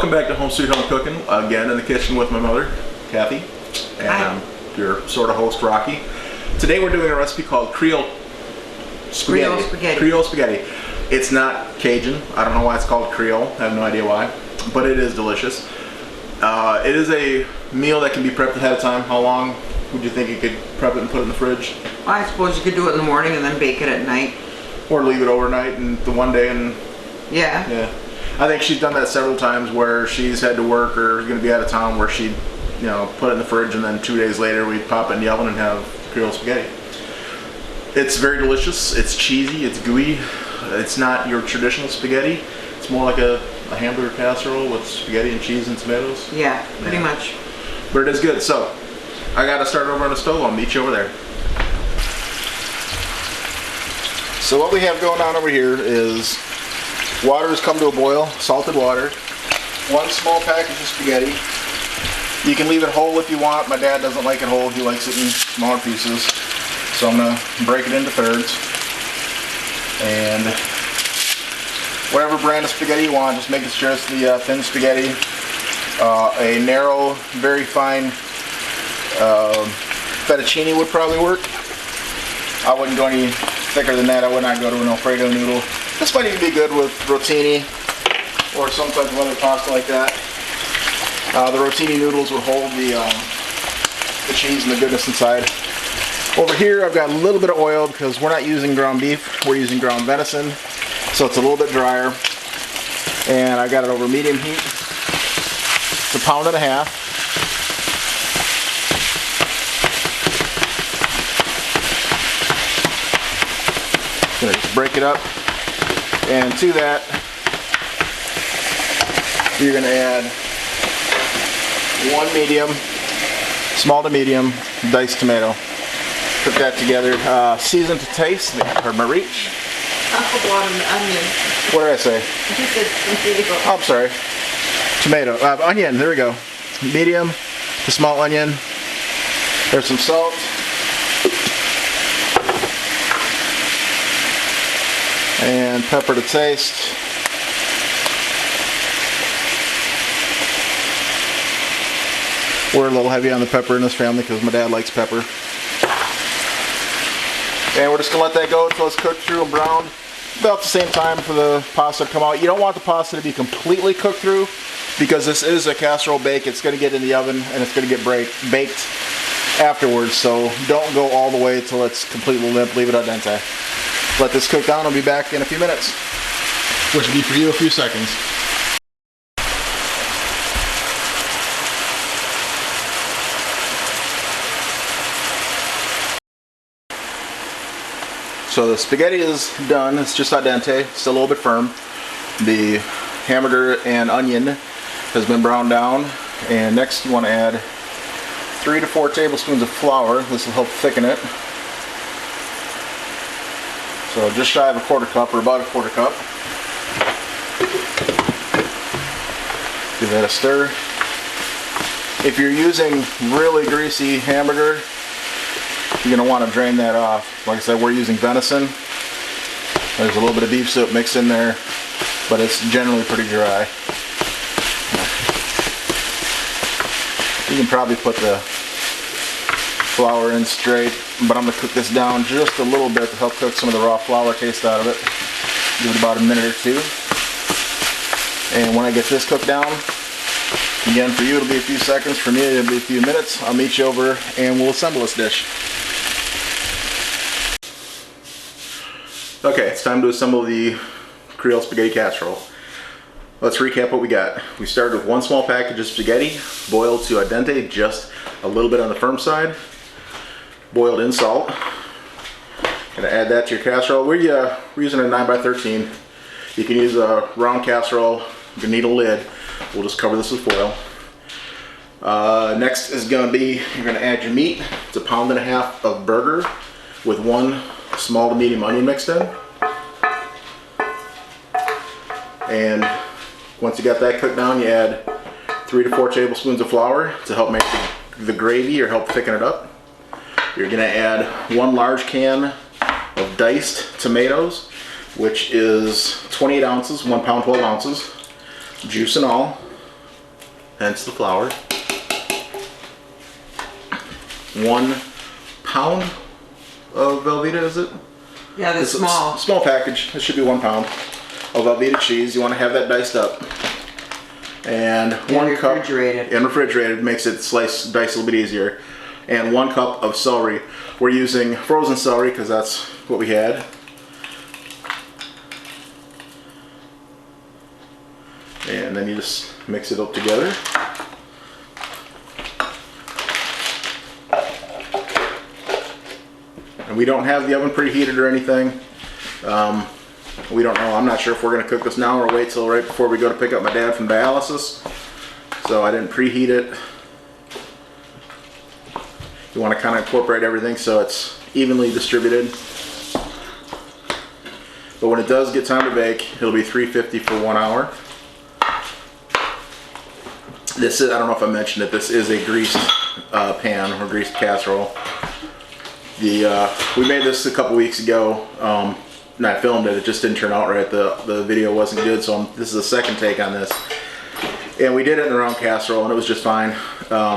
Welcome back to Home Sweet Home Cooking, again in the kitchen with my mother, Kathy, and I'm your sort of host, Rocky. Today we're doing a recipe called Creole Spaghetti. Creole Spaghetti. It's not Cajun. I don't know why it's called Creole. I have no idea why, but it is delicious. It is a meal that can be prepped ahead of time. How long would you think you could prep it and put it in the fridge? Well, I suppose you could do it in the morning and then bake it at night. Or leave it overnight and the one day and... Yeah. I think she's done that several times where she's had to work or is going to be out of town, where she'd, you know, put it in the fridge and then 2 days later we'd pop it in the oven and have Creole spaghetti. It's very delicious. It's cheesy. It's gooey. It's not your traditional spaghetti. It's more like a hamburger casserole with spaghetti and cheese and tomatoes. Yeah, pretty much. But it is good. So I got to start over on the stove. I'll meet you over there. So what we have going on over here is water has come to a boil, salted water, 1 small package of spaghetti. You can leave it whole if you want. My dad doesn't like it whole, he likes it in smaller pieces. So I'm going to break it into thirds. And whatever brand of spaghetti you want, just make sure it's the thin spaghetti. A narrow, very fine fettuccine would probably work. I wouldn't go any thicker than that. I would not go to an Alfredo noodle. This might even be good with rotini or some type of other pasta like that. The rotini noodles would hold the cheese and the goodness inside. Over here I've got a little bit of oil because we're not using ground beef, we're using ground venison, so it's a little bit drier. And I got it over medium heat. It's 1.5 pounds. Gonna just break it up. And to that, you're going to add 1 medium, small to medium, diced tomato. Put that together. Season to taste, or marich. Onion. What did I say? You said tomato. Oh, I'm sorry. Tomato. Onion, there we go. Medium to small onion. There's some salt. And pepper to taste. We're a little heavy on the pepper in this family because my dad likes pepper. And we're just going to let that go until it's cooked through and browned. About the same time for the pasta to come out. You don't want the pasta to be completely cooked through because this is a casserole bake. It's going to get in the oven and it's going to get baked afterwards. So don't go all the way until it's completely limp. Leave it al dente. Let this cook down. I'll be back in a few minutes, which will be for you a few seconds. So the spaghetti is done. It's just al dente, still a little bit firm. The hamburger and onion has been browned down. And next you want to add 3 to 4 tablespoons of flour. This will help thicken it. So just shy of a 1/4 cup, or about a 1/4 cup. Give that a stir. If you're using really greasy hamburger, you're going to want to drain that off. Like I said, we're using venison. There's a little bit of beef soup mixed in there, but it's generally pretty dry. You can probably put the flour in straight, but I'm going to cook this down just a little bit to help cook some of the raw flour taste out of it. Give it about a minute or 2. And when I get this cooked down, again for you it'll be a few seconds, for me it'll be a few minutes. I'll meet you over and we'll assemble this dish. Okay, it's time to assemble the Creole Spaghetti casserole. Let's recap what we got. We started with 1 small package of spaghetti, boiled to al dente, just a little bit on the firm side. Boiled in salt. Gonna add that to your casserole. We're using a 9x13. You can use a round casserole. You're gonna need a lid. We'll just cover this with foil. Next is gonna be, you're gonna add your meat. It's 1.5 pounds of burger with 1 small to medium onion mixed in. And once you got that cooked down, you add 3 to 4 tablespoons of flour to help make the gravy or help thicken it up. You're going to add 1 large can of diced tomatoes, which is 28 ounces, 1 pound 12 ounces, juice and all. hence the flour. 1 pound of Velvetta, is it? Yeah, the It's a small. small package. It should be 1 pound of Velvetta cheese. You want to have that diced up. And 1 cup. Refrigerated. And refrigerated makes it dice a little bit easier. And 1 cup of celery. We're using frozen celery because that's what we had. And then you just mix it up together. And we don't have the oven preheated or anything. We don't know. I'm not sure if we're going to cook this now or wait till right before we go to pick up my dad from dialysis. So I didn't preheat it. You want to kind of incorporate everything so it's evenly distributed. But when it does get time to bake, it'll be 350 for 1 hour. This is, I don't know if I mentioned it, this is a greased pan or greased casserole. We made this a couple weeks ago, and I filmed it. It just didn't turn out right. The video wasn't good, so this is a second take on this. And we did it in the round casserole, and it was just fine.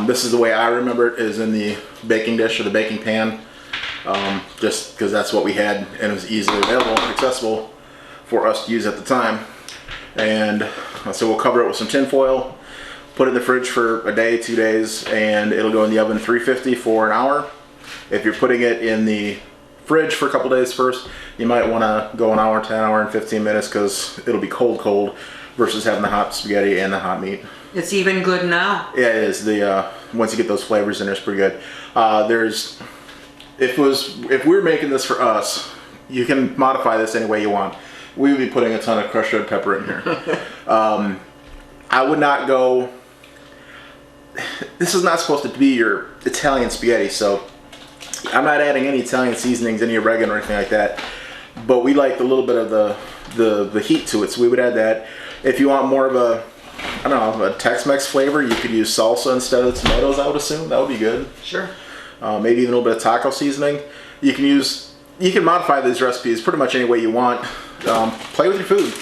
This is the way I remember it, is in the baking dish or the baking pan, just because that's what we had, and it was easily available, accessible for us to use at the time. And so we'll cover it with some tin foil, put it in the fridge for a day, 2 days, and it'll go in the oven 350 for 1 hour. If you're putting it in the fridge for a couple days first, you might want to go 1 hour, 10 hour, and 15 minutes because it'll be cold versus having the hot spaghetti and the hot meat. It's even good now. Yeah, it is. Once you get those flavors in there, it's pretty good. If we were making this for us, you can modify this any way you want. We would be putting a ton of crushed red pepper in here. I would not go. This is not supposed to be your Italian spaghetti, so I'm not adding any Italian seasonings, any oregano or anything like that. But we like a little bit of the heat to it, so we would add that. If you want more of a, I don't know, a Tex-Mex flavor, you could use salsa instead of the tomatoes, I would assume. That would be good. Sure. Maybe even a little bit of taco seasoning. You can modify these recipes pretty much any way you want. Play with your food.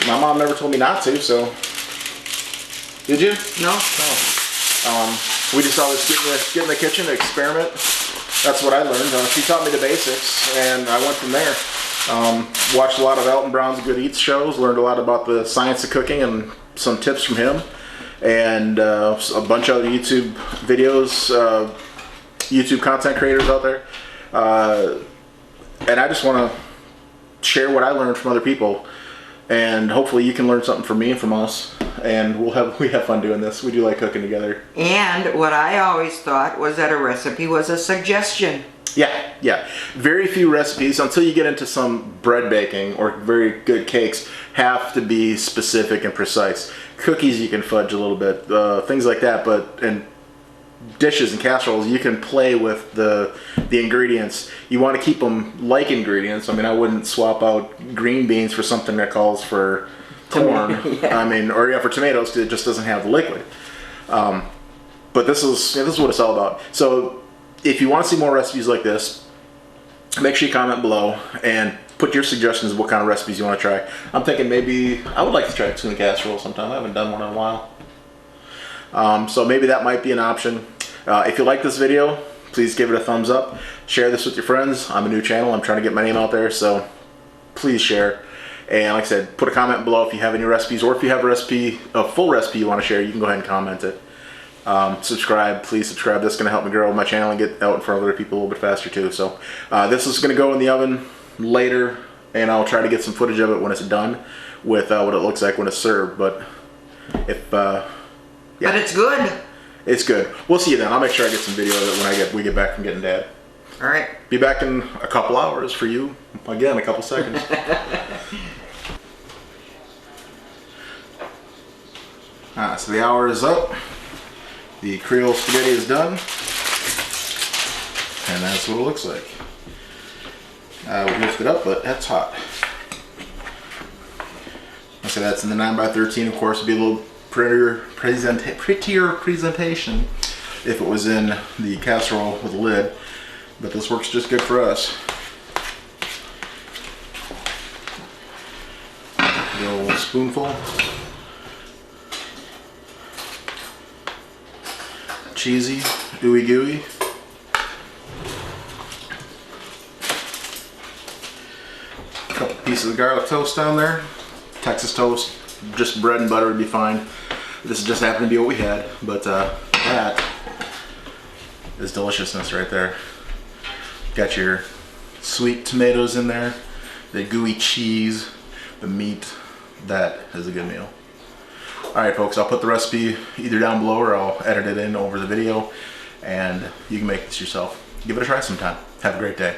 My mom never told me not to, so. Did you? No. We just always get in the kitchen, experiment. That's what I learned. She taught me the basics, and I went from there. Watched a lot of Alton Brown's Good Eats shows, learned a lot about the science of cooking and some tips from him, and a bunch of other YouTube videos, YouTube content creators out there. And I just want to share what I learned from other people, and hopefully you can learn something from me and from us. And we have fun doing this. We do like cooking together. And what I always thought was that a recipe was a suggestion. Yeah. Very few recipes, until you get into some bread baking or very good cakes, have to be specific and precise. Cookies you can fudge a little bit, things like that. But in dishes and casseroles, you can play with the ingredients. You want to keep them like ingredients. I mean, I wouldn't swap out green beans for something that calls for corn. Yeah. I mean, or for tomatoes, because it just doesn't have the liquid. But this is what it's all about. So if you want to see more recipes like this, make sure you comment below and put your suggestions of what kind of recipes you want to try. I'm thinking maybe I would like to try tuna casserole sometime. I haven't done one in a while. So maybe that might be an option. If you like this video, please give it a thumbs up. Share this with your friends. I'm a new channel. I'm trying to get my name out there, so please share. And like I said, put a comment below if you have any recipes, or if you have a full recipe you want to share, you can go ahead and comment it. Subscribe, please subscribe. That's going to help me grow my channel and get out in front of other people a little bit faster too. So this is going to go in the oven later, and I'll try to get some footage of it when it's done with what it looks like when it's served. But if yeah. But it's good. It's good. We'll see you then. I'll make sure I get some video of it when we get back from getting Dad. All right. Be back in a couple hours for you. Again, a couple seconds. So the hour is up. The Creole spaghetti is done. And that's what it looks like. We lift it up, but that's hot. Okay, that's in the 9x13. Of course, it'd be a little prettier presentation if it was in the casserole with a lid. But this works just good for us. A little spoonful. cheesy, ooey gooey. A couple pieces of garlic toast down there. Texas toast, just bread and butter would be fine. This just happened to be what we had, but that is deliciousness right there. Got your sweet tomatoes in there, the gooey cheese, the meat. That is a good meal. Alright folks, I'll put the recipe either down below or I'll edit it in over the video, and you can make this yourself. Give it a try sometime. Have a great day.